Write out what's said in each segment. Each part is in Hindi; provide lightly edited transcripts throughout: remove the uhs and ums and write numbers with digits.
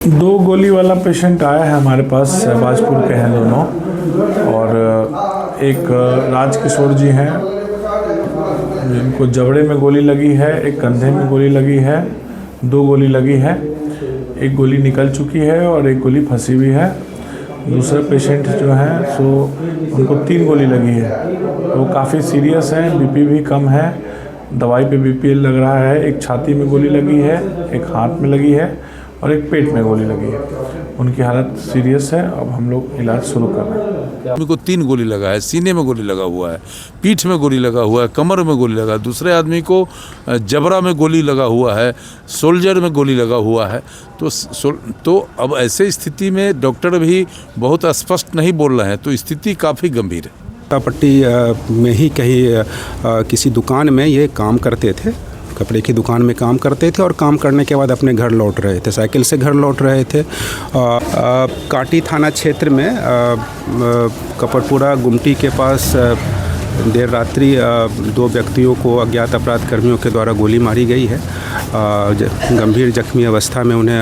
दो गोली वाला पेशेंट आया है हमारे पास, शहबाजपुर के हैं दोनों। और एक राजकिशोर जी हैं जिनको जबड़े में गोली लगी है, एक कंधे में गोली लगी है, 2 गोली लगी है। एक गोली निकल चुकी है और एक गोली फंसी हुई है। दूसरा पेशेंट जो है सो उनको 3 गोली लगी है। वो काफ़ी सीरियस है, बीपी भी कम है, दवाई पे बीपी लग रहा है। एक छाती में गोली लगी है, एक हाथ में लगी है और एक पेट में गोली लगी है। उनकी हालत सीरियस है। अब हम लोग इलाज शुरू कर रहे हैं। आदमी को 3 गोली लगा है, सीने में गोली लगा हुआ है, पीठ में गोली लगा हुआ है, कमर में गोली लगा है। दूसरे आदमी को जबड़ा में गोली लगा हुआ है, शोल्डर में गोली लगा हुआ है। तो अब ऐसे स्थिति में डॉक्टर भी बहुत स्पष्ट नहीं बोल रहे हैं, तो स्थिति काफ़ी गंभीर है। पट्टी में ही कहीं किसी दुकान में ये काम करते थे, कपड़े की दुकान में काम करते थे और काम करने के बाद अपने घर लौट रहे थे, साइकिल से घर लौट रहे थे। काटी थाना क्षेत्र में कपड़पुरा गुमटी के पास देर रात्रि 2 व्यक्तियों को अज्ञात अपराध कर्मियों के द्वारा गोली मारी गई है। गंभीर जख्मी अवस्था में उन्हें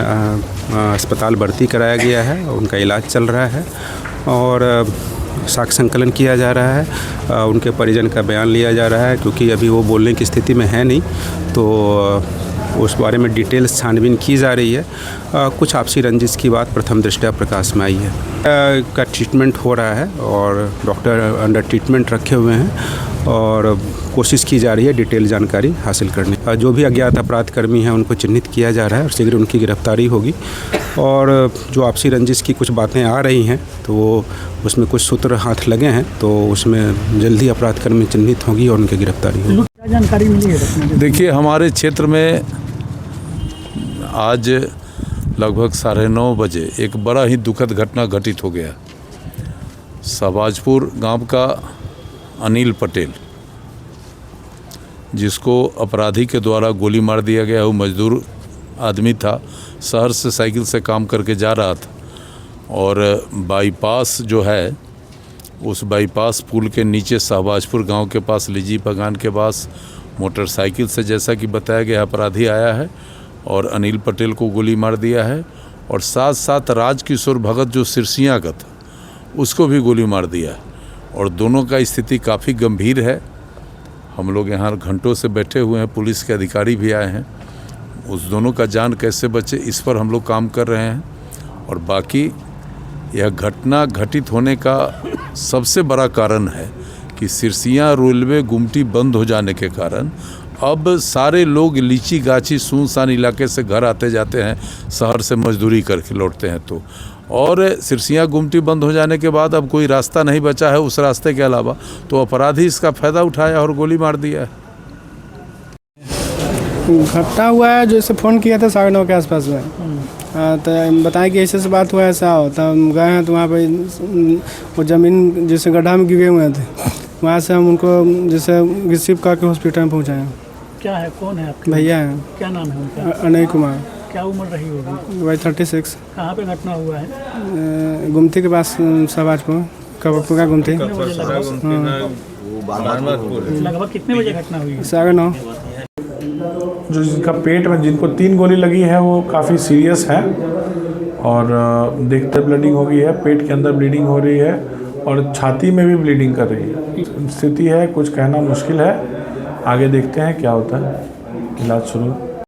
अस्पताल भर्ती कराया गया है, उनका इलाज चल रहा है और साक्ष्य संकलन किया जा रहा है। उनके परिजन का बयान लिया जा रहा है, क्योंकि अभी वो बोलने की स्थिति में है नहीं, तो उस बारे में डिटेल्स छानबीन की जा रही है। कुछ आपसी रंजिश की बात प्रथम दृष्टया प्रकाश में आई है। का ट्रीटमेंट हो रहा है और डॉक्टर अंडर ट्रीटमेंट रखे हुए हैं और कोशिश की जा रही है डिटेल जानकारी हासिल करने। जो भी अज्ञात अपराध कर्मी हैं उनको चिन्हित किया जा रहा है और शीघ्र उनकी गिरफ्तारी होगी। और जो आपसी रंजिश की कुछ बातें आ रही हैं तो वो उसमें कुछ सूत्र हाथ लगे हैं, तो उसमें जल्दी अपराध कर्मी चिन्हित होगी और उनकी गिरफ्तारी होगी। क्या जानकारी मिली है? देखिए, हमारे क्षेत्र में आज लगभग 9:30 बजे एक बड़ा ही दुखद घटना घटित हो गया। शहबाजपुर गांव का अनिल पटेल, जिसको अपराधी के द्वारा गोली मार दिया गया, वो मजदूर आदमी था, शहर से साइकिल से काम करके जा रहा था और बाईपास जो है, उस बाईपास पुल के नीचे शहबाजपुर गांव के पास लीजी बगान के पास मोटरसाइकिल से, जैसा कि बताया गया, अपराधी आया है और अनिल पटेल को गोली मार दिया है। और साथ साथ राजकिशोर भगत जो सिरसिया का था, उसको भी गोली मार दिया है और दोनों का स्थिति काफ़ी गंभीर है। हम लोग यहाँ घंटों से बैठे हुए हैं, पुलिस के अधिकारी भी आए हैं। उस दोनों का जान कैसे बचे, इस पर हम लोग काम कर रहे हैं। और बाकी यह घटना घटित होने का सबसे बड़ा कारण है कि सिरसिया रेलवे गुमटी बंद हो जाने के कारण अब सारे लोग लीची गाछी सुनसान इलाके से घर आते जाते हैं, शहर से मजदूरी करके लौटते हैं। तो और सिरसिया गुमटी बंद हो जाने के बाद अब कोई रास्ता नहीं बचा है उस रास्ते के अलावा, तो अपराधी इसका फ़ायदा उठाया और गोली मार दिया है। घटना हुआ है, जैसे फ़ोन किया था 9:30 के आसपास में। तो बताएं कि ऐसे बात हुआ, ऐसा हो। तो हम गए हैं तो वहाँ पे वो ज़मीन जैसे गड्ढा में गिरे हुए थे, वहाँ से हम उनको जैसे रिसीव करके हॉस्पिटल में पहुँचाए। क्या है, कौन है आपके? भैया हैं। क्या नाम है उनका? अनय कुमार। क्या उम्र रही होगी? वही 36। कहाँ पे घटना हुआ है? गुमती के पास, शहबाजपुर कपड़पुरा गुमती। लगभग कितने बजे घटना हुई? 9:30। जो जिनका पेट में, जिनको 3 गोली लगी है, वो काफ़ी सीरियस है और देखते ब्लीडिंग हो गई है, पेट के अंदर ब्लीडिंग हो रही है और छाती में भी ब्लीडिंग कर रही है। स्थिति है, कुछ कहना मुश्किल है। आगे देखते हैं क्या होता है, इलाज शुरू।